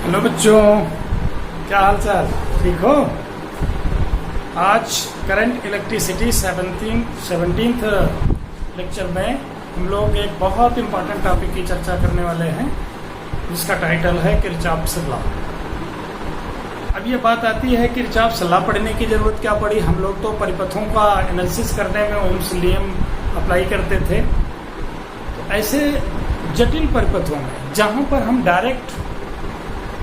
Hello बच्चों, क्या हाल चाल? ठीक हो? आज करंट इलेक्ट्रिसिटी 17th लेक्चर में हम लोग एक बहुत इंपॉर्टेंट टॉपिक की चर्चा करने वाले हैं जिसका टाइटल है किरचॉफ्स लॉ। अब ये बात आती है किरचॉफ्स लॉ पढ़ने की जरूरत क्या पड़ी। हम लोग तो परिपथों का एनालिसिस करने में ओम्स नियम अप्लाई करते थे। तो ऐसे जटिल परिपथों में जहां पर हम डायरेक्ट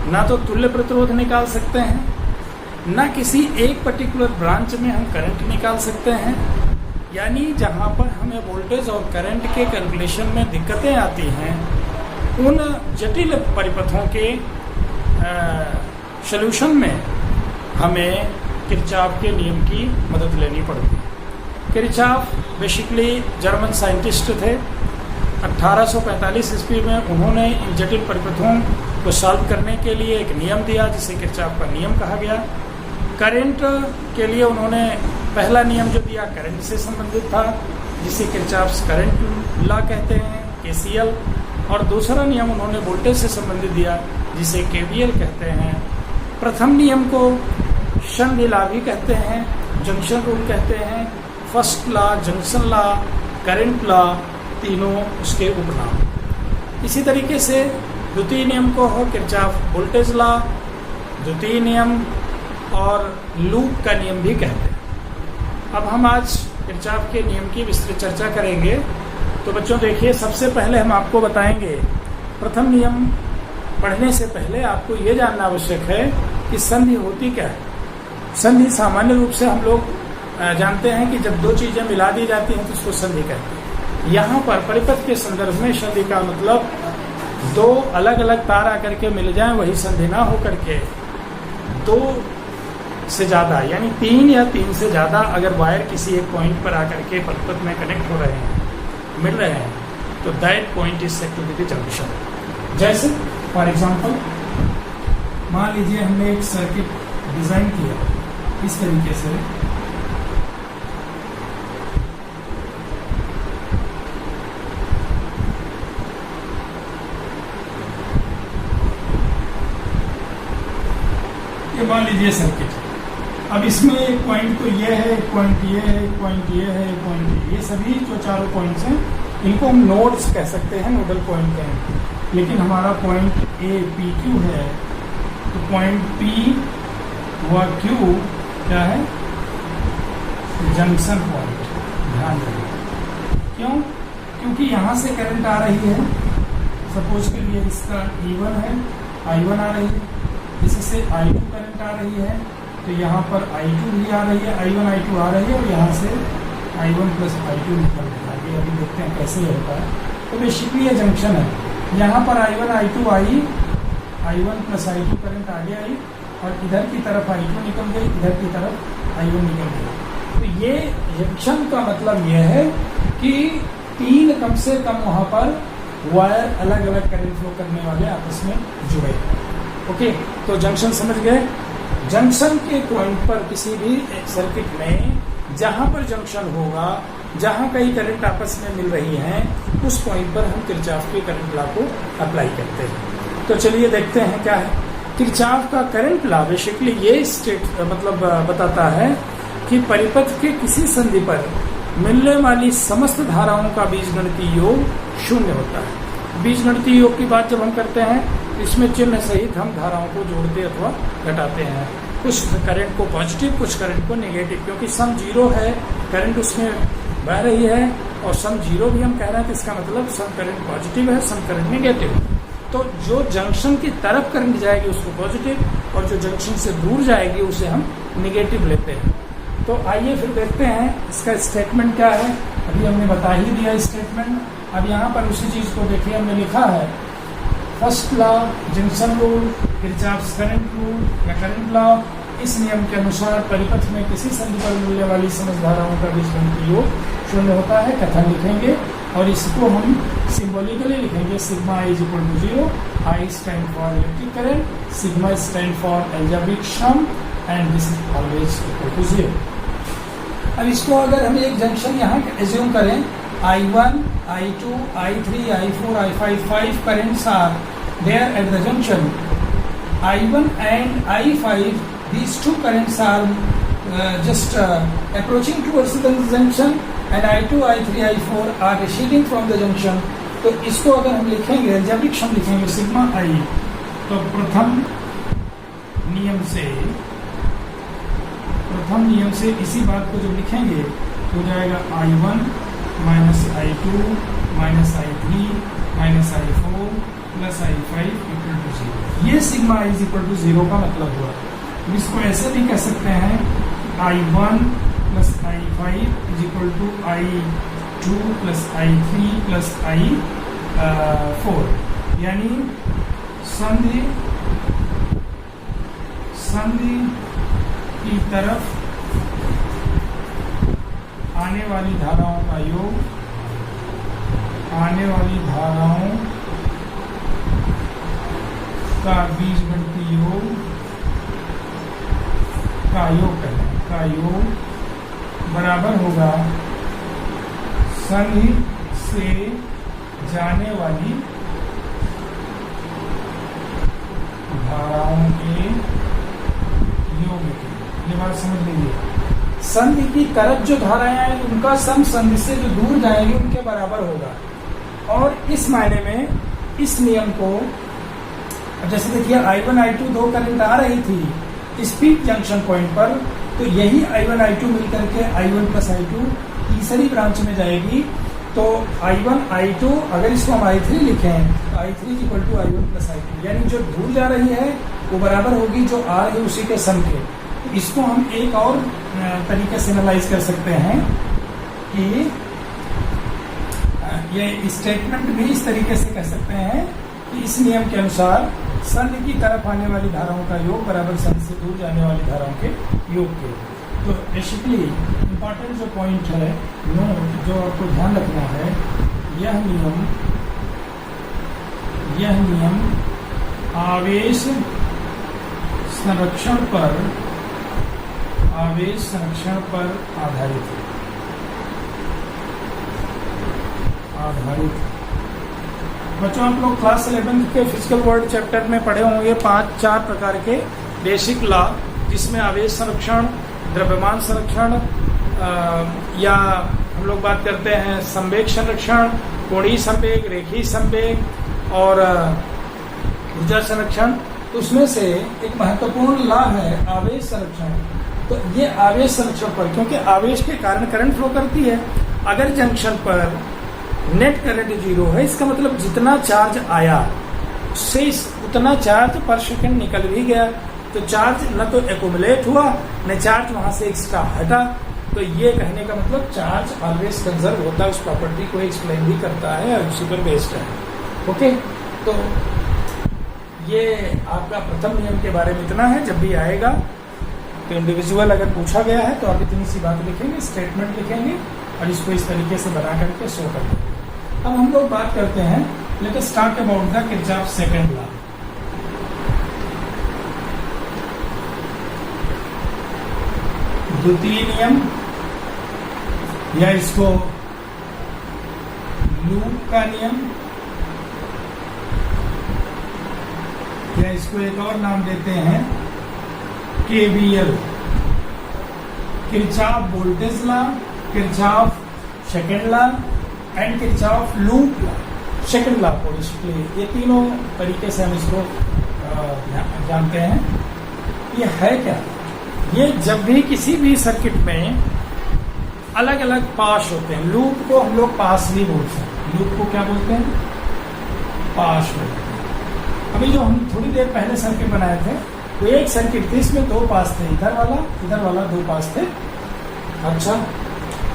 ना तो तुल्य प्रतिरोध निकाल सकते हैं, ना किसी एक पर्टिकुलर ब्रांच में हम करंट निकाल सकते हैं, यानी जहां पर हमें वोल्टेज और करंट के कैलकुलेशन में दिक्कतें आती हैं, उन जटिल परिपथों के सॉल्यूशन में हमें किरचॉफ के नियम की मदद लेनी पड़ती है। किरचॉफ बेसिकली जर्मन साइंटिस्ट थे। 1845 ईस्वी में उन्होंने इन जटिल परिपथों को सॉल्व करने के लिए एक नियम दिया जिसे किरचॉफ का नियम कहा गया। करंट के लिए उन्होंने पहला नियम जो दिया करंट से संबंधित था, जिसे किरचॉफ्स करंट लॉ कहते हैं, केसीएल। और दूसरा नियम उन्होंने वोल्टेज से संबंधित दिया जिसे केवीएल कहते हैं। प्रथम नियम को संधि लॉ भी कहते हैं, जंक्शन रूल कहते हैं। First law, junction law, current law, तीनों उसके उपनाम। इसी तरीके से द्वितीय नियम को हो किरचॉफ वोल्टेज लॉ, द्वितीय नियम और लूप का नियम भी कहते हैं। अब हम आज किरचॉफ के नियम की विस्तृत चर्चा करेंगे। तो बच्चों देखिए, सबसे पहले हम आपको बताएंगे, प्रथम नियम पढ़ने से पहले आपको ये जानना आवश्यक है कि संधि होती क्या है। संधि सामान्य रूप से हम लोग जानते हैं कि जब दो चीजें मिला दी जाती हैं तो उसको संधि कहते हैं। यहाँ पर परिपथ के संदर्भ में संधि का मतलब दो अलग अलग तार आकर के मिल जाएं, वही संधि ना होकर के दो से ज्यादा यानी तीन या तीन से ज्यादा अगर वायर किसी एक पॉइंट पर आकर के परिपथ में कनेक्ट हो रहे हैं, मिल रहे हैं, तो that point is said to be the junction. जैसे फॉर एग्जांपल मान लीजिए हमने एक सर्किट डिजाइन किया इस तरीके से। ये मान लीजिए सर्किट। अब इसमें एक पॉइंट तो ये है, एक पॉइंट ये है, एक पॉइंट ये है, एक पॉइंट ये सभी जो चारों पॉइंट्स हैं इनको हम नोड्स कह सकते हैं, नोडल पॉइंट हैं। लेकिन हमारा पॉइंट ए पी क्यू है, तो पॉइंट पी व क्यू क्या है? Junction point. ध्यान रखिए, क्यों? क्योंकि यहाँ से करंट आ रही है। सपोज के लिए इसका E1 है, I1 आ रही है, इससे I2 करंट आ रही है, तो यहाँ पर I2 भी आ रही है, I1 I2 आ रही है, और यहाँ से I1 प्लस I2 निकल आगे। अभी देखते हैं कैसे होता है। तो बेसिकली ये जंक्शन है। यहाँ पर I1 I2 आई, I1 प्लस I2 करंट आगे आई, और इधर की तरफ I2 निकल गई, इधर की तरफ I1 निकल गई। तो ये जंक्शन का मतलब यह है कि तीन कम से कम वहाँ पर वायर अलग अलग करंट फ्लो करने वाले आपस में जुड़े। ओके, तो जंक्शन समझ गए। जंक्शन के पॉइंट पर किसी भी सर्किट में जहां पर जंक्शन होगा, जहां कई करंट आपस में मिल रही हैं, उस पॉइंट पर हम किरचॉफ के करंट लॉ को अप्लाई करते हैं। तो चलिए देखते हैं क्या है किरचॉफ का करंट लॉ। बेसिकली ये बताता है कि परिपथ के किसी संधि पर मिलने वाली समस्त धाराओं का बीजगणितीय योग शून्य होता है। बीजगणितीय योग की बात जब हम करते हैं, इसमें चिन्ह सहित हम धाराओं को जोड़ते अथवा घटाते हैं। कुछ करंट को पॉजिटिव, कुछ करंट को नेगेटिव, क्योंकि सम जीरो है, करंट उसमें बह रही है, और सम जीरो भी हम कह रहे हैं, तो इसका मतलब सम करंट पॉजिटिव है, सम करंट नेगेटिव। तो जो जंक्शन की तरफ करंट जाएगी उसको पॉजिटिव, और जो जंक्शन से दूर जाएगी उसे हम नेगेटिव लेते हैं। तो आइए फिर देखते हैं इसका स्टेटमेंट क्या है। अभी हमने बता ही दिया स्टेटमेंट। अब यहाँ पर उसी चीज को देखिए, हमने लिखा है first law, junction rule, Kirchhoff's current rule या करंट लॉ। इस नियम के अनुसार परिपथ में किसी संधि पर मिलने वाली समस्त धाराओं का बीजगणितीय योग शून्य होता है। कथन लिखेंगे और इसको हम सिंबॉलिकली लिखेंगे। Sigma is equal to 0, I stand for electric current, sigma stand for algebraic sum, and this is always equal to 0। अब इसको अगर हम एक जंक्शन यहाँ एज्यूम करें, I1, I2, I3, I4, I5, 5 currents are there at the junction. I1 and I5, these two currents are just approaching towards the junction, and I2, I3, I4 are receding from the junction. तो इसको अगर हम लिखेंगे, algebraic sum लिखेंगे sigma आई, तो प्रथम नियम से इसी बात को जब लिखेंगे तो हो जाएगा I1 minus I2 minus I3 minus I4 plus I5 equal to 0। ये sigma I is equal to 0 का मतलब हुआ। तो इसको ऐसे भी कह सकते हैं I1 plus I5 is equal to I2 plus I3 plus I4, यानी संधि की तरफ आने वाली धाराओं का योग, का बीजगणितीय योग का योग बराबर होगा संधि से जाने वाली धाराओं के योग के। ये बात समझ लीजिए, संधि की तरफ जो धाराएं हैं उनका सम संधि से जो दूर जाएंगे उनके बराबर होगा। और इस मायने में इस नियम को, जैसे देखिए I1 I2 दो करंट आ रही थी स्पीड जंक्शन पॉइंट पर, तो यही I1 I2 मिलकर के I1 प्लस I2 तीसरी ब्रांच में जाएगी। तो I1 I2 अगर इसको हम I3 लिखें तो I3 equal to I1 plus I2, यानी जो दूर जा रही है वो बराबर होगी जो आ रही है उसी के सम के। इसको हम एक और तरीके से एनालाइज कर सकते हैं कि ये स्टेटमेंट भी इस तरीके से कह सकते हैं कि इस नियम के अनुसार संधि की तरफ आने वाली धाराओं का योग बराबर संधि से दूर जाने वाली धाराओं के योग के। तो बेसिकली इम्पॉर्टेंट जो पॉइंट है जो आपको ध्यान रखना है, यह नियम आवेश संरक्षण पर आधारित है। बच्चों, आप लोग क्लास 11 के फिजिकल वर्ल्ड चैप्टर में पढ़े होंगे 4 प्रकार के बेसिक लॉ, जिसमें आवेश संरक्षण, द्रव्यमान संरक्षण, या हम लोग बात करते हैं संवेग संरक्षण, कोणीय संवेग, रेखीय संवेग और ऊर्जा संरक्षण। तो उसमें से एक महत्वपूर्ण लॉ है आवेश संरक्षण। तो ये आवेश संरक्षण पर, क्योंकि आवेश के कारण करंट फ्लो करती है, अगर जंक्शन पर नेट करंट 0 है, इसका मतलब जितना चार्ज आया उससे उतना चार्ज पर सेकंड निकल भी गया। तो चार्ज न तो एक्यूमुलेट हुआ न चार्ज वहां से एक्स्ट्रा हटा। तो ये कहने का मतलब चार्ज ऑलवेज कंजर्व होता है, उस प्रॉपर्टी को एक्सप्लेन भी करता है और उसी पर बेस्ड है। ओके, तो ये आपका प्रथम नियम के बारे में इतना है। जब भी आएगा तो इंडिविजुअल अगर पूछा गया है तो आप इतनी सी बात लिखेंगे, स्टेटमेंट लिखेंगे और इसको इस तरीके से बना करके शो कर देंगे। अब हम लोग बात करते हैं, let us talk about the Kirchhoff second law. द्वितीय नियम, या इसको लूप का नियम, या इसको एक और नाम देते हैं KVL, Kirchhoff voltage law, Kirchhoff second law and Kirchhoff loop law, second law को बेसिकली ये तीनों तरीके से हम इसको जानते हैं। ये है क्या? ये जब भी किसी भी सर्किट में अलग अलग पास होते हैं, लूप को हम लोग पास भी बोलते हैं। लूप को क्या बोलते हैं? पास बोलते हैं। अभी जो हम थोड़ी देर पहले सर्किट बनाए थे तो एक सर्किट थी, इसमें 2 पास थे, इधर वाला 2 पास थे। अच्छा,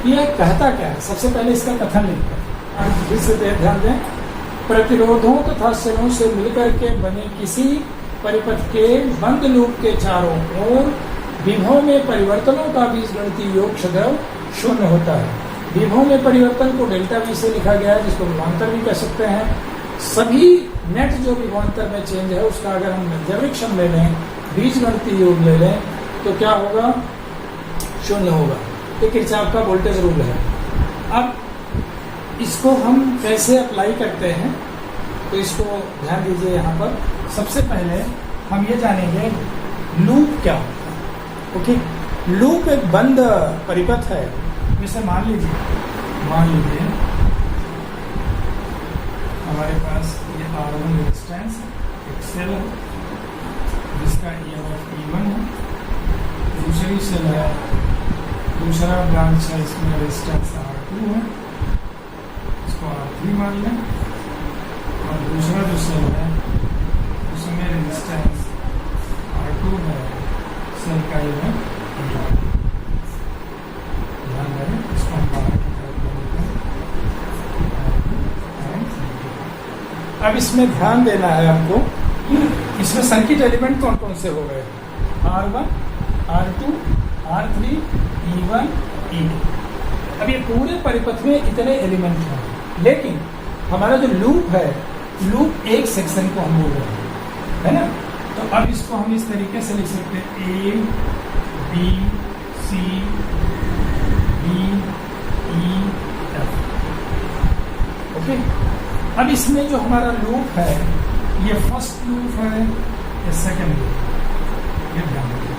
ये कहता क्या है? सबसे पहले इसका कथन लिखते हैं, फिर से ध्यान दें। प्रतिरोधों तथा शरों से मिलकर के बने किसी परिपथ के बंद लूप के चारों ओर विभव में परिवर्तनों का बीजगणितीय योग सदैव 0 होता है। विभव में परिवर्तन को डेल्टा वी से लिखा गया है, जिसको विभवांतर भी कह सकते हैं। सभी नेट जो विभवांतर में चेंज है उसका अगर हम डायरेक्शन ले लें, बीजगणितीय योग ले लें, तो क्या होगा? 0 होगा। ये किरचॉफ का वोल्टेज रूल है। अब इसको हम कैसे अप्लाई करते हैं, तो इसको ध्यान दीजिए। यहाँ पर सबसे पहले हम ये जानेंगे लूप क्या होता है। ओके, लूप एक बंद परिपथ है। जैसे मान लीजिए हमारे पास ये R1 रेजिस्टेंस एक सेल है जिसका EMF E1 है, दूसरी सेल है, दूसरा ब्रांच है, इसमें रेजिस्टेंस R2 है, इसको R3 मान लें, और दूसरा जो सेल है उसमें रेजिस्टेंस R2 है, सेल का EMF E1। ध्यान रहे, इसको हम बाहर की तरफ लेते हैं। अब इसमें ध्यान देना है हमको, इसमें सर्किट एलिमेंट कौन कौन से हो गए, R1, R2, R3, E1, E2। अब ये पूरे परिपथ में इतने एलिमेंट हैं, लेकिन हमारा जो लूप है, लूप एक सेक्शन को हम बोल रहे हैं, है ना। तो अब इसको हम इस तरीके से लिख सकते हैं A, B, C, D, E, F। Okay, अब इसमें जो हमारा लूप है, ये फर्स्ट लूप है या सेकंड लूप, ये ध्यान रखिए,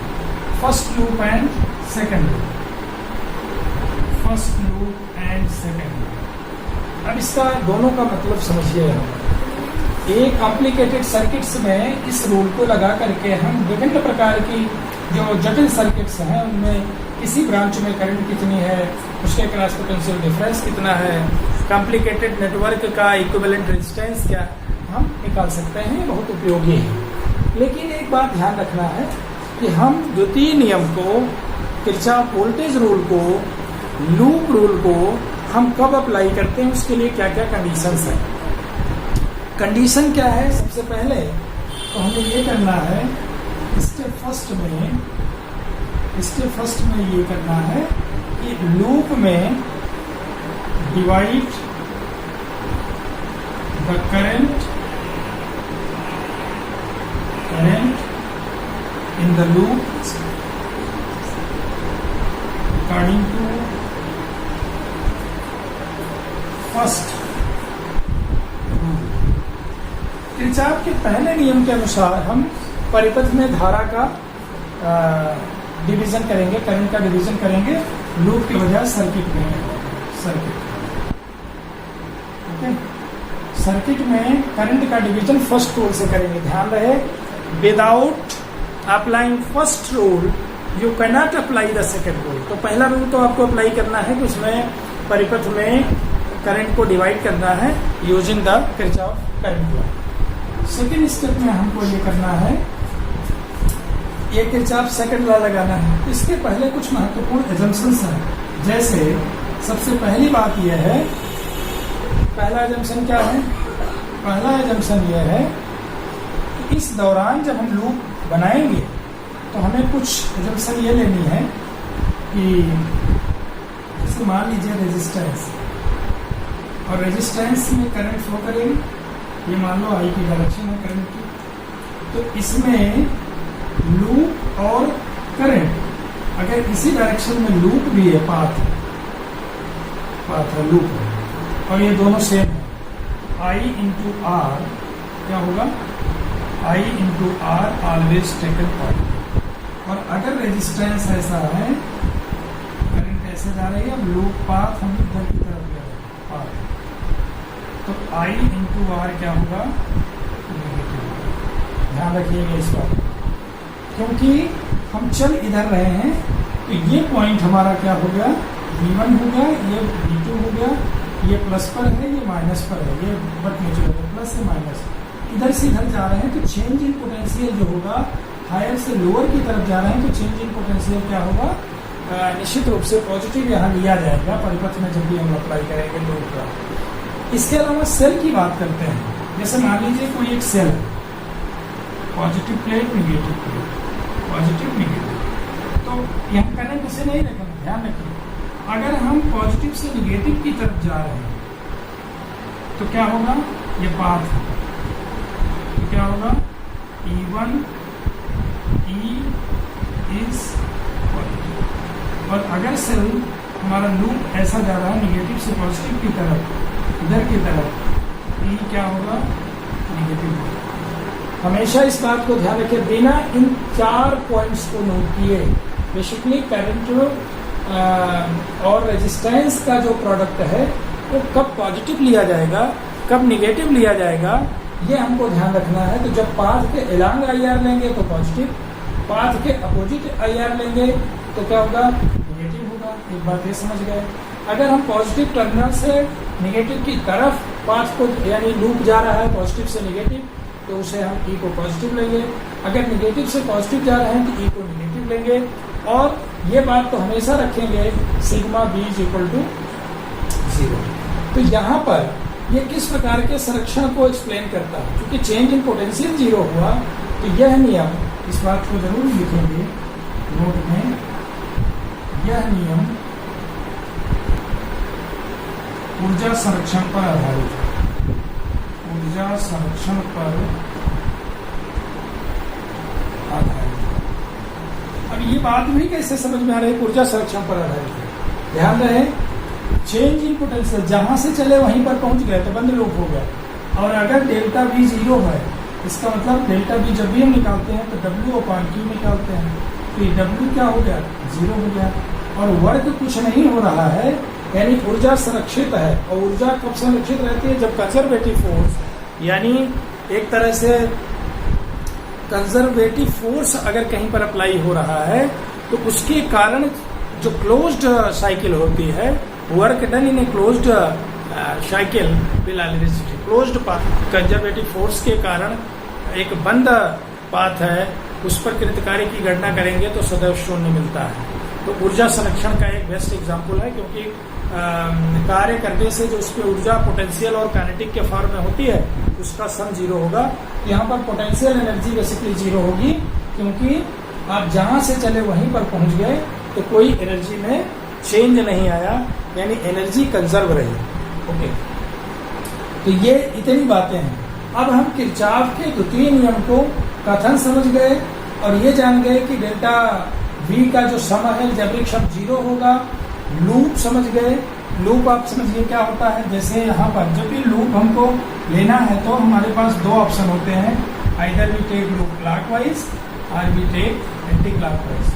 first loop and second loop, first loop and second loop. अब इसका दोनों का मतलब समझिए। एक कॉम्प्लिकेटेड सर्किट्स में इस रूल को लगा करके हम विभिन्न प्रकार की जो जटिल सर्किट्स हैं उनमें किसी ब्रांच में करंट कितनी है, उसके क्रॉस पोटेंशियल डिफरेंस कितना है, कॉम्प्लिकेटेड नेटवर्क का इक्विवेलेंट रेजिस्टेंस क्या, हम निकाल सकते हैं, बहुत उपयोगी है। लेकिन एक बात ध्यान रखना है कि हम द्वितीय नियम को, किरचॉफ वोल्टेज रूल को, लूप रूल को हम कब अप्लाई करते हैं, उसके लिए क्या क्या कंडीशंस हैं। कंडीशन क्या है, सबसे पहले तो हमें ये करना है, स्टेप फर्स्ट में ये करना है कि लूप में divide the current in the loop according to first rule. Kirchhoff के पहले नियम के अनुसार हम परिपथ में धारा का डिवीजन करेंगे, करंट का डिवीजन करेंगे, लूप के बजाय सर्किट में। ओके, सर्किट में करंट का डिवीजन फर्स्ट रूल से करेंगे। ध्यान रहे, without applying first rule you can not apply the second rule. तो पहला रूल तो आपको अप्लाई करना है कि उसमें परिपथ में करंट को डिवाइड करना है using the Kirchhoff current law. Second step में हमको ये करना है, ये किरचॉफ सेकंड लॉ लगाना है। इसके पहले कुछ महत्वपूर्ण एजम्पशंस हैं। जैसे सबसे पहली बात यह है, पहला एजम्पशन क्या है, पहला एजम्पशन यह है कि इस दौरान जब हम लूप बनाएंगे तो हमें कुछ एजम्पशन ये लेनी है कि जैसे मान लीजिए रेजिस्टेंस, और रेजिस्टेंस में करंट फ्लो करेगी, ये मान लो आई की डायरेक्शन है करंट की, तो इसमें लूप और करंट अगर इसी डायरेक्शन में लूप भी है, पाथ है, लूप है, और ये दोनों सेम है, आई इंटू आर क्या होगा, I into R always taken point. और अगर रेजिस्टेंस ऐसा है, करंट ऐसे जा रही है, लूप पाथ हम इधर की तरफ ले रहे हैं पाथ, तो आई इंटू आर क्या होगा, नेगेटिव। ध्यान रखिएगा इस बात, क्योंकि हम चल इधर रहे हैं, तो ये पॉइंट हमारा क्या हो गया, V1 हो गया, ये V2 हो गया, ये प्लस पर है, ये माइनस पर है, ये बट नेचुरल है, प्लस से माइनस, इधर से इधर जा रहे हैं, तो चेंज इन पोटेंशियल जो होगा, हायर से लोअर की तरफ जा रहे हैं, तो चेंज इन पोटेंशियल क्या होगा, निश्चित रूप से पॉजिटिव यहाँ लिया जाएगा परिपथ में जब भी हम अप्लाई करेंगे लूप का। इसके अलावा सेल की बात करते हैं। जैसे मान लीजिए कोई एक सेल है, positive plate, negative plate, positive negative, तो यहाँ करंट से नहीं रखेंगे, ध्यान रखिए। अगर हम पॉजिटिव से निगेटिव की तरफ जा रहे हैं तो क्या होगा, ये पाथ है, तो क्या होगा, E1 E इज पॉजिटिव। और अगर सेल हमारा लूप ऐसा जा रहा है निगेटिव से पॉजिटिव की तरफ, इधर की तरफ, E क्या होगा, निगेटिव होगा। हमेशा इस बात को ध्यान रखें, बिना इन 4 पॉइंट्स को नोट किए बेसिकली करंट और रेजिस्टेंस का जो प्रोडक्ट है वो कब पॉजिटिव लिया जाएगा, कब निगेटिव लिया जाएगा, ये हमको ध्यान रखना है। तो जब पाथ के एलॉन्ग IR लेंगे तो पॉजिटिव, पाथ के अपोजिट IR लेंगे तो क्या होगा, निगेटिव होगा। एक बात ये समझ गए। अगर हम पॉजिटिव टर्मिनल से निगेटिव की तरफ पाथ को, यानी लूप जा रहा है पॉजिटिव से निगेटिव, तो उसे हम E को पॉजिटिव लेंगे। अगर निगेटिव से पॉजिटिव जा रहे हैं तो E को निगेटिव लेंगे। और ये बात तो हमेशा रखेंगे सिग्मा B = 0। तो यहाँ पर ये किस प्रकार के संरक्षण को एक्सप्लेन करता है, क्योंकि चेंज इन पोटेंशियल 0 हुआ, तो यह नियम, इस बात को जरूर लिखेंगे नोट में, यह नियम ऊर्जा संरक्षण पर आधारित है। ऊर्जा संरक्षण पर आधारित है। अब ये बात भी कैसे समझ में आ रही है, ऊर्जा संरक्षण पर आधारित है। ध्यान रहे, चेंज इन पोटेंशियल जहां से चले वहीं पर पहुंच गए तो बंद लूप हो गया। और अगर डेल्टा V 0 है, इसका मतलब डेल्टा V जब भी हम निकालते हैं तो W/Q निकालते हैं, तो ये W क्या हो गया, 0 हो गया। और वर्क कुछ नहीं हो रहा है, यानी ऊर्जा संरक्षित है। और ऊर्जा कब संरक्षित रहती है, जब कंजर्वेटिव फोर्स, यानी एक तरह से कंजर्वेटिव फोर्स अगर कहीं पर अप्लाई हो रहा है तो उसके कारण जो क्लोज्ड साइकिल होती है, work done in a closed cycle will always closed path. Conservative force के कारण एक बंद पाथ है, उस पर कृतकार्य की गणना करेंगे तो सदैव शून्य मिलता है। तो ऊर्जा संरक्षण का एक बेस्ट एग्जाम्पल है, क्योंकि कार्य करने से जो उसकी ऊर्जा पोटेंशियल और काइनेटिक के फॉर्म में होती है उसका सम 0 होगा। यहाँ पर पोटेंशियल एनर्जी बेसिकली 0 होगी, क्योंकि आप जहां से चले वहीं पर पहुंच गए, तो कोई एनर्जी में चेंज नहीं आया, यानी एनर्जी कंजर्व रही। ओके, तो ये इतनी बातें हैं। अब हम किरचॉफ के द्वितीय नियम को कथन समझ गए और ये जान गए कि डेल्टा V का जो सम है जबरिक शब्द 0 होगा। लूप समझ गए। लूप आप समझिए क्या होता है, जैसे यहाँ पर जब भी लूप हमको लेना है तो हमारे पास 2 ऑप्शन होते हैं, either we take loop clockwise और we take anticlockwise.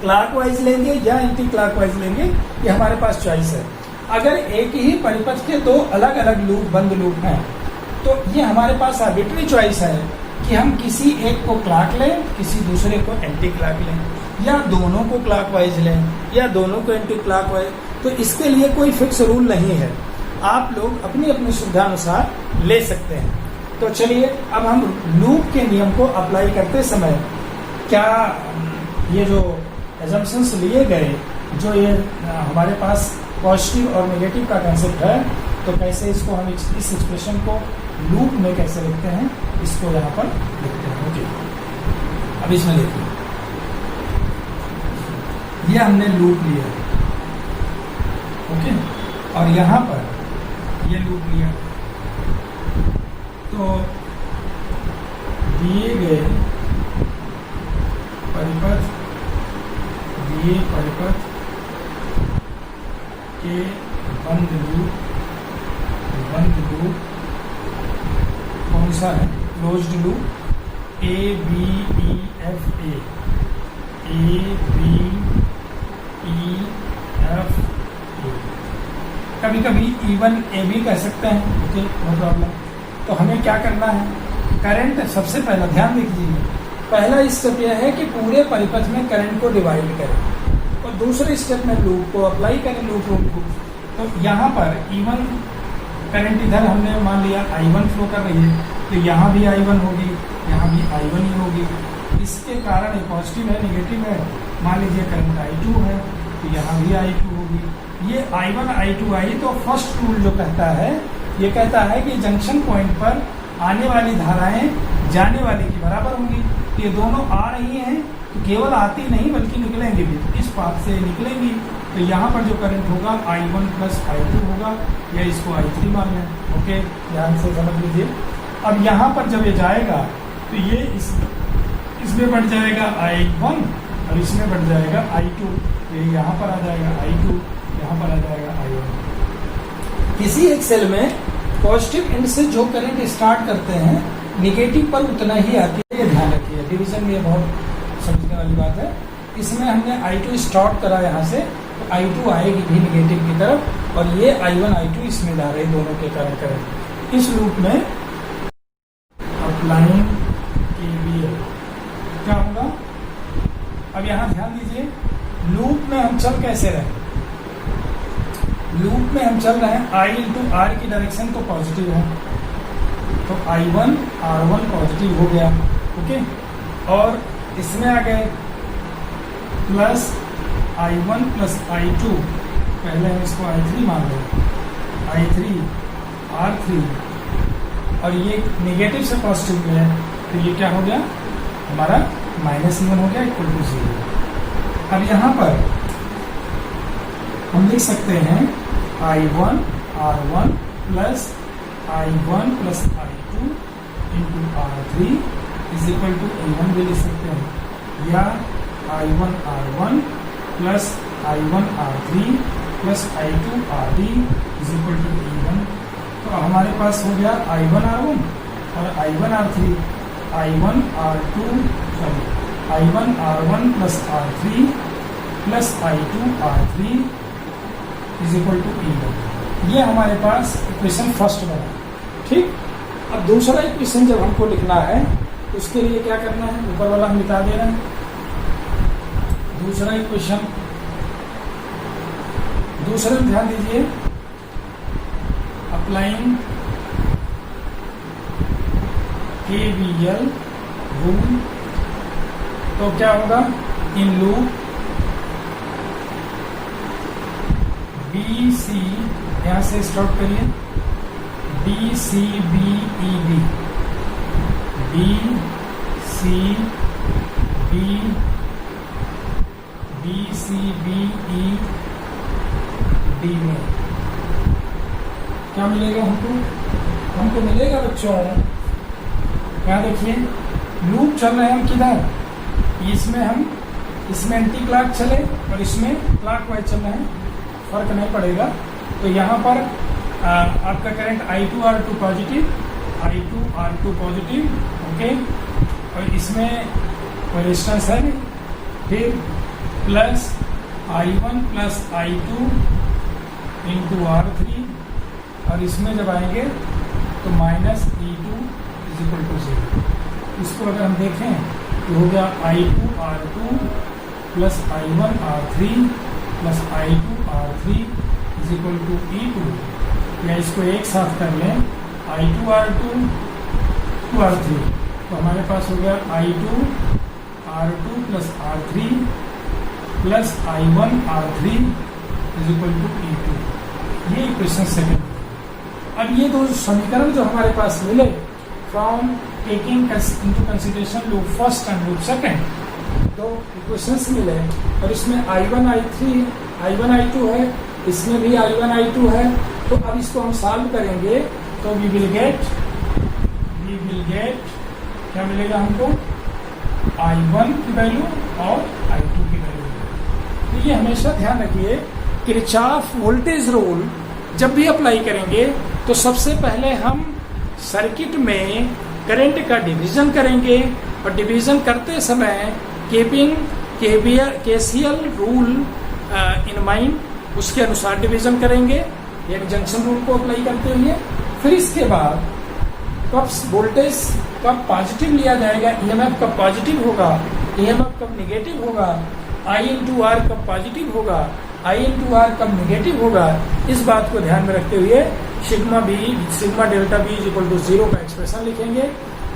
Clockwise लेंगे या एंटी क्लॉकवाइज लेंगे, ये हमारे पास चॉइस है। अगर एक ही परिपथ के 2 अलग अलग लूप, बंद लूप हैं, तो ये हमारे पास आर्बिट्री चॉइस है कि हम किसी एक को क्लॉक लें, किसी दूसरे को एंटी क्लॉक लें, या दोनों को क्लॉकवाइज लें या दोनों को एंटी क्लॉकवाइज। तो इसके लिए कोई फिक्स रूल नहीं है, आप लोग अपनी अपनी सुविधानुसार ले सकते हैं। तो चलिए अब हम लूप के नियम को अप्लाई करते समय क्या ये जो एजम्पशंस लिए गए, जो ये हमारे पास पॉजिटिव और नेगेटिव का कंसेप्ट है, तो कैसे इसको हम इस एक्सप्रेशन को लूप में कैसे लिखते हैं, इसको यहाँ पर लिखते हैं। ओके, अब इसमें देखिए, ये हमने लूप लिया, ओके, और यहाँ पर ये लूप लिया, तो दिए गए परिपथ, दिए परिपथ के बंद लूप कौन सा है, क्लोज्ड लूप ABEFA, कभी कभी इवन AB कह सकते हैं, ओके, नो प्रॉब्लम। तो हमें क्या करना है, करंट सबसे पहला ध्यान दीजिए, पहला स्टेप यह है कि पूरे परिपथ में करंट को डिवाइड करें, और दूसरे स्टेप में लूप को अप्लाई करें, लूप रूल को। तो यहाँ पर E1 करंट इधर हमने मान लिया I1 फ्लो कर रही है, तो यहाँ भी I1 होगी, यहाँ भी I1 ही होगी। इसके कारण ये पॉजिटिव है, नेगेटिव है, मान लीजिए करंट I2 है, तो यहाँ भी I2 होगी। ये I1 I2 आई, तो फर्स्ट रूल जो कहता है, ये कहता है कि जंक्शन पॉइंट पर आने वाली धाराएं जाने वाली की बराबर होंगी। ये दोनों आ रही हैं, तो केवल आती नहीं बल्कि निकलेंगी भी, इस पाथ से निकलेंगी। तो यहाँ पर जो करंट होगा I1 + I2 होगा, या इसको I3 मान लें। ओके, ध्यान से समझ लीजिए। अब यहाँ पर जब ये जाएगा तो ये इसमें बढ़ जाएगा I1 और इसमें बढ़ जाएगा I2, ये यहाँ पर आ जाएगा I2, यहाँ पर आ जाएगा I1। किसी एक सेल में पॉजिटिव एंड से जो करंट स्टार्ट करते हैं निगेटिव पर उतना ही आती है, ये ध्यान रखिए। डिवीजन में ये बहुत समझने वाली बात है। इसमें हमने I2 स्टार्ट करा यहाँ से, तो I2 आएगी भी निगेटिव की तरफ, और ये I1 I2 इसमें जा रहे दोनों के कारण करंट। इस लूप में अप्लाइंग KVL क्या होगा? अब यहाँ ध्यान दीजिए, लूप में हम चल कैसे रहे? लूप में हम चल रहे हैं I इंटू आर की डायरेक्शन तो पॉजिटिव है, तो I1 R1 पॉजिटिव हो गया, ओके। और इसमें आ गए प्लस I1 प्लस I2, पहले हम इसको I3 मान लें, I3 R3, और ये नेगेटिव से पॉजिटिव में है, तो ये क्या हो गया हमारा -1 हो गया इक्वल टू 0। अब यहाँ पर हम लिख सकते हैं I1 R1 plus I1 plus I2 into R3 is equal to A1 भी लिख सकते हैं, या I1 R1 plus I1 R3 plus I2 R3 is equal to A1। तो हमारे पास हो गया I1 R1 और I1 R3, I1 R1 plus R3 plus I2 R3 is equal to E1। ये हमारे पास इक्वेशन फर्स्ट बना, ठीक। अब दूसरा इक्वेशन जब हमको लिखना है उसके लिए क्या करना है, ऊपर वाला हम मिटा दे रहे हैं। दूसरा इक्वेशन, दूसरा ध्यान दीजिए, अप्लाइंग KVL रूल, तो क्या होगा, इन लूप BC, यहाँ से स्टार्ट करिए, BCBED, BCBED में क्या मिलेगा हमको? हमको मिलेगा बच्चों, यहाँ देखिए लूप चल रहे हैं हम किधर, इसमें एंटी क्लॉक चले और इसमें क्लॉकवाइज चल रहे हैं, फर्क नहीं पड़ेगा। तो यहाँ पर आपका current I2 R2 positive, I2 R2 positive, okay, और इसमें कोई रेजिस्टेंस है नहीं, फिर plus I1 plus I2 into R3, और इसमें जब आएंगे तो minus E2 is equal to 0। इसको अगर हम देखें तो हो गया I2 R2 plus I1 R3 plus I2 R3 is equal to E2, या इसको एक साथ कर लें I2 R2 2 R3, तो हमारे पास हो गया I2 R2 plus R3 plus I1 R3 is equal to E2। ये इक्वेशन सेकेंड। अब ये दो समीकरण जो हमारे पास मिले from taking into consideration loop first and loop second, दो इक्वेशंस मिले, और इसमें I1 I2 है, इसमें भी I1 I2 है। तो अब इसको हम सॉल्व करेंगे तो वी विल गेट क्या मिलेगा हमको, I1 की वैल्यू और I2 की वैल्यू। तो ये हमेशा ध्यान रखिए, किरचॉफ वोल्टेज रूल जब भी अप्लाई करेंगे तो सबसे पहले हम सर्किट में करंट का डिवीजन करेंगे, और डिवीजन करते समय keeping KCL rule in mind, उसके अनुसार डिवीजन करेंगे, यानी जंक्शन रूल को अप्लाई करते हुए। फिर इसके बाद कब वोल्टेज कब पॉजिटिव लिया जाएगा, EMF कब पॉजिटिव होगा, EMF कब निगेटिव होगा, I इंटू आर कब पॉजिटिव होगा, I इंटू आर कब निगेटिव होगा, इस बात को ध्यान में रखते हुए sigma delta B is equal to 0 का एक्सप्रेशन लिखेंगे,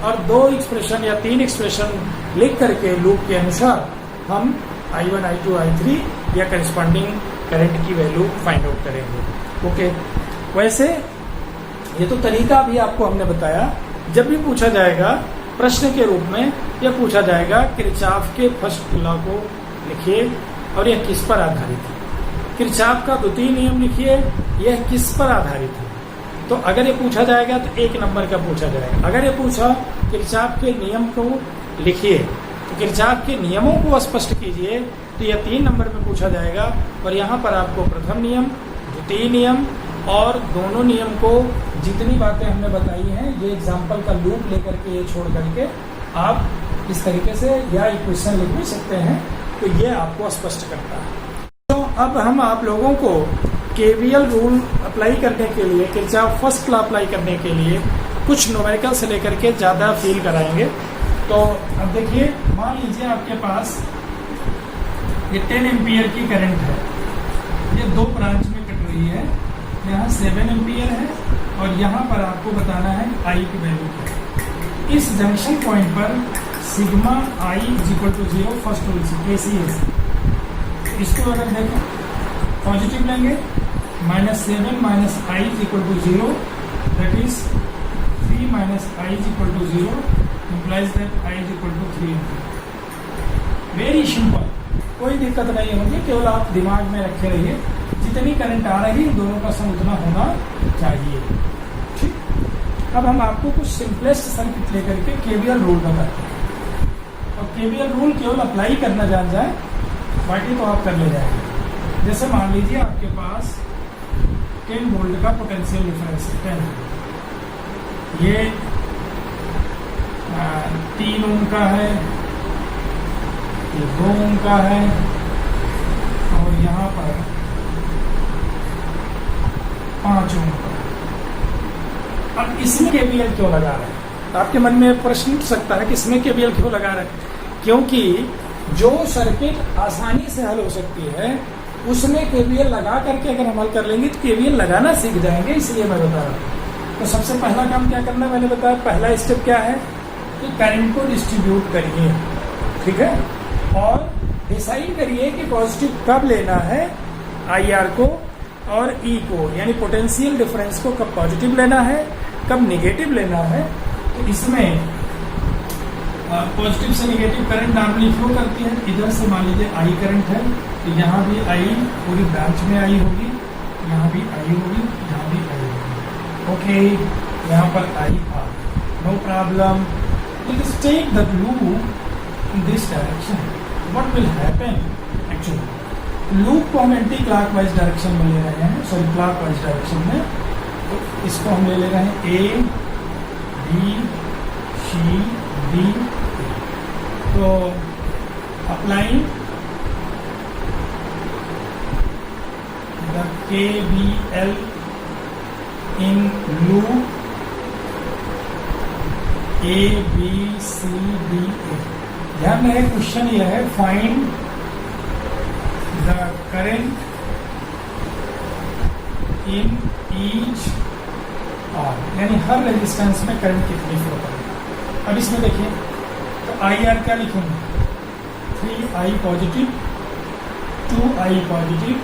और दो एक्सप्रेशन या तीन एक्सप्रेशन लिख करके लूप के अनुसार हम I1 I2 I3 या करस्पॉन्डिंग करंट की वैल्यू फाइंड आउट करेंगे। ओके, वैसे ये तो तरीका भी आपको हमने बताया। जब भी पूछा जाएगा प्रश्न के रूप में, यह पूछा जाएगा किरचॉफ के फर्स्ट लॉ को लिखिए और यह किस पर आधारित है, किरचॉफ का द्वितीय नियम लिखिए, यह किस पर आधारित है। तो अगर ये पूछा जाएगा तो 1 नंबर का पूछा जाएगा। अगर ये पूछा किरचॉफ के नियम को लिखिए तो किरचॉफ के नियमों को स्पष्ट कीजिए, तो यह 3 नंबर में पूछा जाएगा। और यहाँ पर आपको प्रथम नियम, द्वितीय नियम और दोनों नियम को जितनी बातें हमने बताई हैं ये एग्जाम्पल का लूप लेकर के, ये छोड़ करके आप इस तरीके से या इक्वेशन लिख भी सकते हैं, तो ये आपको स्पष्ट करता है। तो अब हम आप लोगों को केवीएल रूल अप्लाई करने के लिए, किरचॉफ फर्स्ट लॉ अप्लाई करने के लिए कुछ न्यूमेरिकल से लेकर के ज़्यादा फील कराएंगे। तो अब देखिए, मान लीजिए आपके पास ये 10 एम्पियर की करंट है, ये दो ब्रांच में कट रही है, यहाँ 7 एम्पियर है और यहाँ पर आपको बताना है आई की वैल्यू क्या है। इस जंक्शन पॉइंट पर sigma I is equal to 0 first rule से केसीएस, इसको अगर देखें पॉजिटिव लेंगे, -7 minus I is equal to 0, that is 3 minus I is equal to 0 implies that I is equal to 3 ampere. Very simple, कोई दिक्कत नहीं होगी, केवल आप दिमाग में रखे रहिए जितनी करंट आ रही है दोनों का सम उतना होना चाहिए। ठीक, अब हम आपको कुछ सिंपलेस्ट सर्किट लेकर के केवीएल रूल बताते हैं, और केवीएल रूल केवल अप्लाई करना जान जाए, बाकी तो आप कर ले जाएंगे। जैसे मान लीजिए आपके पास 10 वोल्ट का पोटेंशियल डिफरेंस है, 10, ये 3 ओम का है, ये 2 ओम का है, और यहाँ पर 5 ओम का। अब इसमें केवीएल क्यों लगा रहे हैं? तो आपके मन में प्रश्न उठ सकता है कि इसमें केवीएल क्यों लगा रहे हैं? क्योंकि जो सर्किट आसानी से हल हो सकती है उसमें केवीएल लगा करके अगर हम हल कर लेंगे तो केवीएल लगाना सीख जाएंगे, इसलिए मैं बता रहा हूँ। तो सबसे पहला काम क्या करना, मैंने बताया पहला स्टेप क्या है कि करंट को डिस्ट्रीब्यूट करिए, ठीक है, और डिसाइड करिए कि पॉजिटिव कब लेना है आई आर को और ई को, यानी पोटेंशियल डिफरेंस को कब पॉजिटिव लेना है कब नेगेटिव लेना है। तो इसमें पॉजिटिव से नेगेटिव करंट नॉर्मली फ्लो करती है। इधर से मान लीजिए आई करंट है, तो यहाँ भी आई पूरी ब्रांच में आई होगी, यहाँ भी आई होगी, यहाँ भी आई होगी। ओके, यहाँ पर आई आ, no problem. Let us take the loop in this direction. What will happen? Actually, loop को हम एंटी क्लॉकवाइज डायरेक्शन में ले रहे हैं, सॉरी क्लॉकवाइज डायरेक्शन में। तो इसको हम ले रहे हैं ए बी सी डी। तो applying the KVL in loop A B C D A। ध्यान रहे क्वेश्चन यह है, find the current in each R, यानी हर रेजिस्टेंस में करंट कितनी फ्लो करेगी। अब इसमें देखिए, तो आई आर क्या लिखेंगे, 3I positive, 2I positive,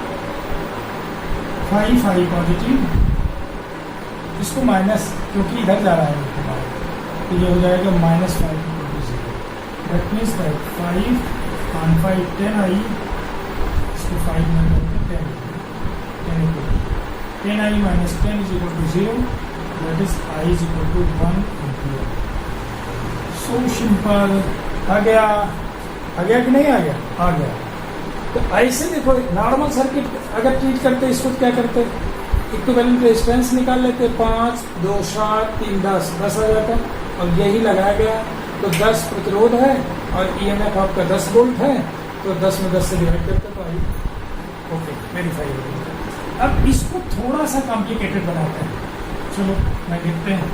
5I positive, इसको माइनस क्योंकि इधर जा रहा है तो ये हो जाएगा -5 that means that 5 on 5 10I, इसको 5 में 10I minus 10 is equal to 0, that is I is equal to 1 ampere. So simple. आ गया कि नहीं आ गया? आ गया। तो ऐसे देखो, नॉर्मल सर्किट अगर ट्रीट करते इसको क्या करते, इक्विवेलेंट रेजिस्टेंस निकाल लेते, 5 2 7 3 10 आ जाता, और यही लगाया गया तो 10 प्रतिरोध है और ईएमएफ आपका 10 वोल्ट है, तो 10 में 10 से डिवाइड करते तो आई ओके वेरीफाई हो गया। अब इसको थोड़ा सा कॉम्प्लिकेटेड बनाते हैं, चलो मैं देखते हैं,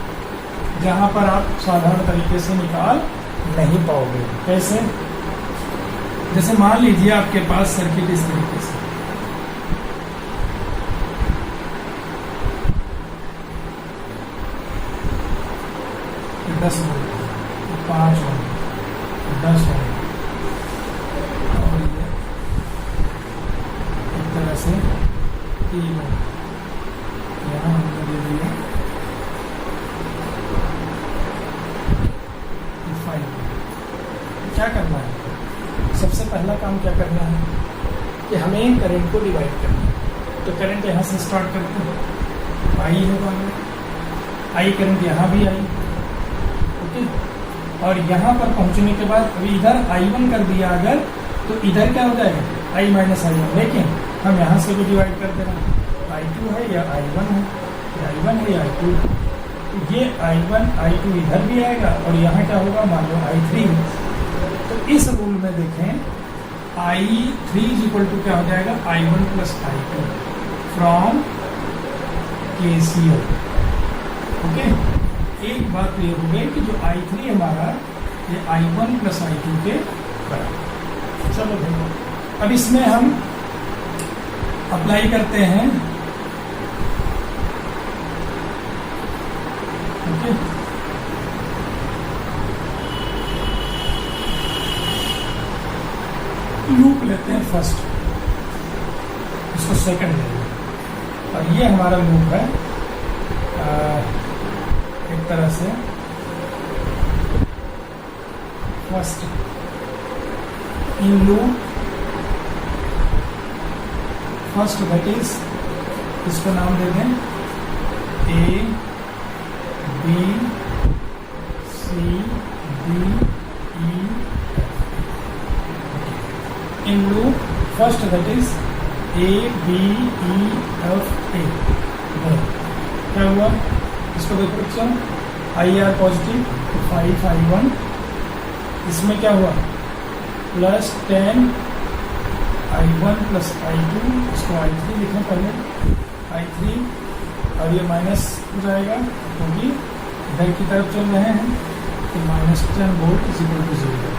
जहाँ पर आप साधारण तरीके से निकाल नहीं पाओगे। कैसे? जैसे मान लीजिए आपके पास सर्किट इस तरीके से, ये 10 वोल्ट, 5 वोल्ट, 10 वोल्ट, और ये एक तरह से 3 वोल्ट, यहाँ हमने दे दिया 5 वोल्ट। क्या करना है? सबसे पहला काम क्या करना है कि हमें करंट को डिवाइड करना है। तो करंट यहाँ से स्टार्ट करते हैं, आई होगा, आई करंट यहाँ भी आई, ओके, और यहाँ पर पहुँचने के बाद अभी इधर I1 कर दिया अगर, तो इधर क्या हो जाएगा I माइनस I1, लेकिन हम यहाँ से भी डिवाइड कर दे रहे हैं, I2 है या I1 है, या I1 है या I2। तो ये I1 I2 इधर भी आएगा और यहाँ क्या होगा, मान लो I3। तो इस रूल में देखें I3 इज इक्वल टू क्या हो जाएगा, I1 plus I2 from KCL। Okay, एक बात क्लियर हो गई कि जो I3 हमारा ये I1 प्लस I2 के बराबर। चलो देखो, अब इसमें हम अप्लाई करते हैं। ओके, लूप लेते हैं फर्स्ट, इसको सेकंड लेंगे, और ये हमारा लूप है एक तरह से first in loop first, that is, इसको नाम दे दें A B C D E F। In loop first that is A B E F A। क्या हुआ, इसको देखो बच्चों, IR पॉजिटिव 5 I1, इसमें क्या हुआ प्लस 10 I1 प्लस I2, इसको I3 लिखें पहले, I3, और ये माइनस हो जाएगा क्योंकि इधर की तरफ चल रहे हैं, तो minus 10 volt is equal to 0।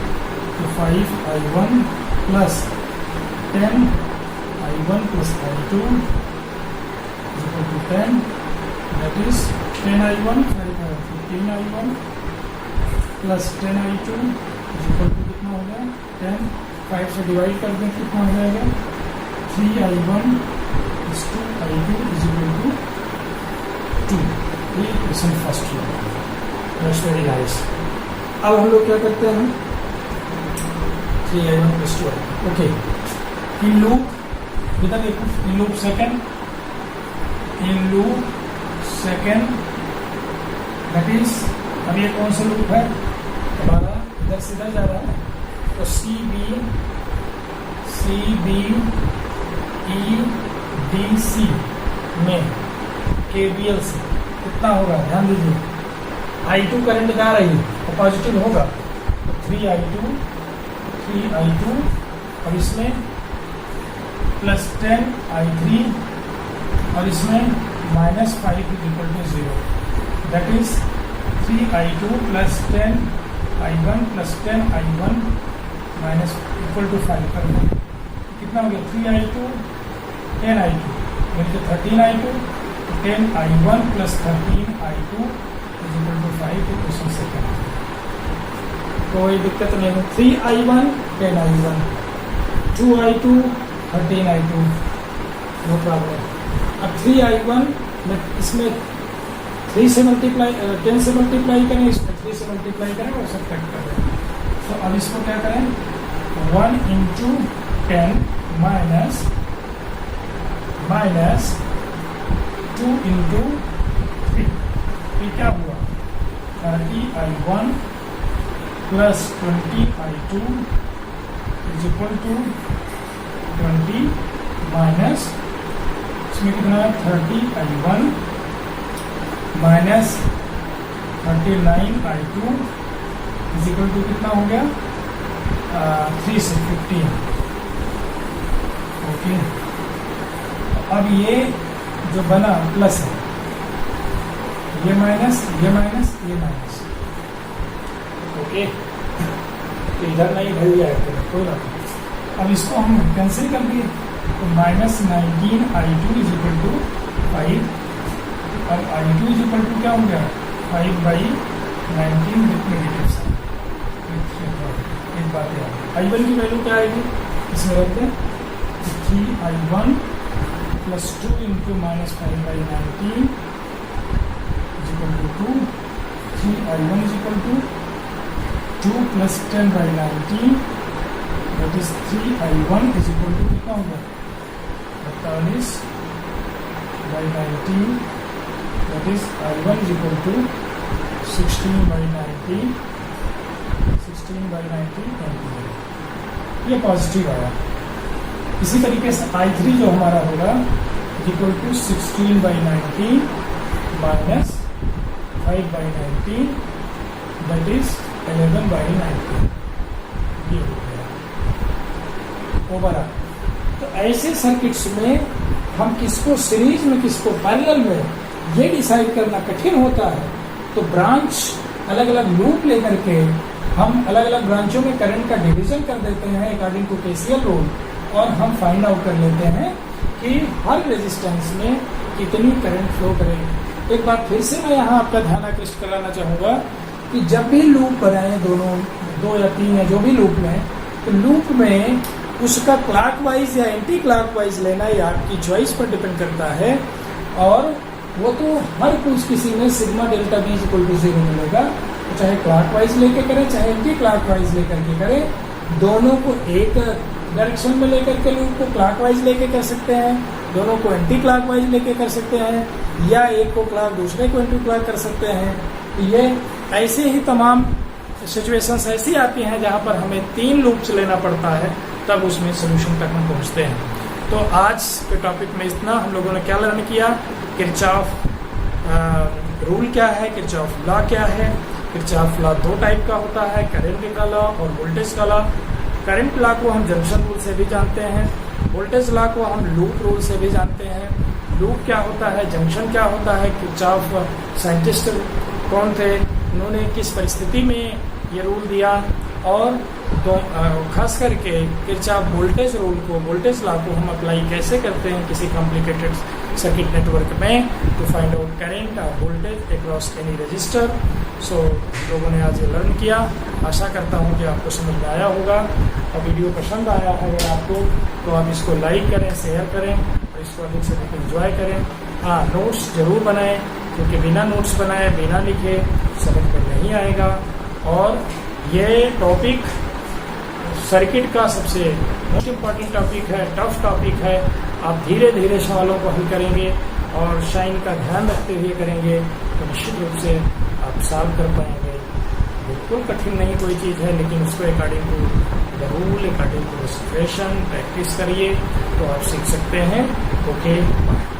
तो 5 I1 plus 10 I1 plus I2 is equal to 10, that is 10 I1 15 I1 plus 10 I2 is equal to कितना हो गया 10, 5 से डिवाइड कर दें कितना हो जाएगा 3 I1 is 2 I2 is equal to 2। ये क्वेश्चन फर्स्ट हुआ, दैट्स वेरी नाइस। अब हम लोग क्या करते हैं, 3 I1 plus 2 I2। Okay, in loop इधर देखो, in loop second, in loop second that is, अब ये कौन सा लूप है हमारा, इधर से इधर जा रहा है, तो C B E D C में KVL से कितना होगा, ध्यान दीजिए, I2 करंट जा रही है तो पॉजिटिव होगा, तो 3 I2 और इसमें प्लस 10 I3 और इसमें minus 5 is equal to 0, that is 3 I2 plus 10 I1 plus 10 I1 minus equal to 5 कर दें, कितना हो गया 3 I2 10 I2 यानी कि 13 I2, 10 I1 plus 13 I2 is equal to 5। Question second, कोई दिक्कत नहीं है, 3 I1 10 I1, 2 I2 13 I2, no problem. अब 3 I1 इसमें 3 से मल्टीप्लाई 10 से मल्टीप्लाई करें, इसमें 3 से मल्टीप्लाई करें और सब्ट्रैक्ट करें, तो अब इसको क्या करें 1 इंटू 10 माइनस 2 इंटू 3, ये क्या हुआ 30 I1 plus 20 I2 is equal to 20 minus, इसमें कितना है 30 I1 minus 39 I2 is equal to कितना हो गया 3 से 15। ओके, अब ये जो बना प्लस है, ये माइनस ये माइनस ये माइनस, ओके, तो इधर नहीं इधर ही आएगा, कोई बात नहीं। अब इसको हम कैंसिल कर दिए, तो minus 19 I2 is equal to 5, और I2 इज इक्वल टू क्या हो गया 5/19 विथ नेगेटिव साइन। एक बात है, I1 की वैल्यू क्या आएगी, इसमें रखते हैं 3 I1 plus 2 into minus 5/19 is equal to 2, 3 I1 is equal to 2 plus 10/19 that is 3 I1 is equal to कितना हो गया 48/19 that is I1 is equal to 16/19 ये पॉजिटिव आया। इसी तरीके से I3 जो हमारा होगा equal to 16/19 minus 5/19 that is 11/19 ये हो गया ओवरऑल। तो ऐसे सर्किट्स में हम किसको सीरीज में किसको पैरेलल में ये डिसाइड करना कठिन होता है। तो ब्रांच अलग अलग लूप लेकर के हम अलग अलग ब्रांचों में करंट का डिवीजन कर देते हैं अकॉर्डिंग टू केसीएल रूल, और हम फाइंड आउट कर लेते हैं कि हर रेजिस्टेंस में कितनी करंट फ्लो करेगी। एक बार फिर से मैं यहाँ आपका ध्यान आकृष्ट कराना चाहूँगा कि जब भी लूप बनाए दोनों 2 या 3 या जो भी लूप में, तो लूप में उसका क्लॉकवाइज या एंटी क्लॉकवाइज लेना ये आपकी चॉइस पर डिपेंड करता है, और वो तो हर कुछ किसी में sigma delta B equal to 0 मिलेगा। तो चाहे क्लॉकवाइज लेके करें चाहे एंटी क्लॉकवाइज लेकर के करें, दोनों को एक डायरेक्शन में लेकर के लूप को क्लॉकवाइज लेके कर सकते हैं, दोनों को एंटी क्लॉकवाइज लेके कर सकते हैं, या एक को क्लॉक दूसरे को एंटी क्लॉक कर सकते हैं। तो ये ऐसे ही तमाम सिचुएशंस ऐसी आती हैं जहाँ पर हमें 3 लूप्स लेना पड़ता है, तब उसमें सोल्यूशन तक हम पहुँचते हैं। तो आज के टॉपिक में इतना। हम लोगों ने क्या लर्न किया, किरचॉफ रूल क्या है, किरचॉफ लॉ क्या है। किरचॉफ लॉ 2 टाइप का होता है, करंट का लॉ और वोल्टेज का लॉ। करंट लॉ को हम जंक्शन रूल से भी जानते हैं, वोल्टेज लॉ को हम लूप रूल से भी जानते हैं। लूप क्या होता है, जंक्शन क्या होता है, किरचॉफ साइंटिस्ट कौन थे, उन्होंने किस परिस्थिति में ये रूल दिया, और खास करके किरचॉफ वोल्टेज रूल को, वोल्टेज लॉ को हम अप्लाई कैसे करते हैं किसी कॉम्प्लिकेटेड सर्किट नेटवर्क में टू फाइंड आउट करंट और वोल्टेज अक्रॉस एनी रजिस्टर। सो लोगों ने आज ये लर्न किया। आशा करता हूँ कि आपको समझ में आया होगा, और वीडियो पसंद आया है अगर आपको, तो आप इसको लाइक करें, शेयर करें, और इसको अधिक से अधिक एंजॉय करें। हाँ, नोट्स जरूर बनाएं, क्योंकि बिना नोट्स बनाए बिना लिखे समझ में नहीं आएगा। और ये टॉपिक सर्किट का सबसे मोस्ट इम्पॉर्टेंट टॉपिक है, टफ टॉपिक है। आप धीरे धीरे सवालों को हल करेंगे और साइन का ध्यान रखते हुए करेंगे तो निश्चित रूप से आप सॉल्व कर पाएंगे। बिल्कुल कठिन नहीं कोई चीज़ है, लेकिन उसको according to the rule, according to the situation practice करिए तो आप सीख सकते हैं। Okay, bye.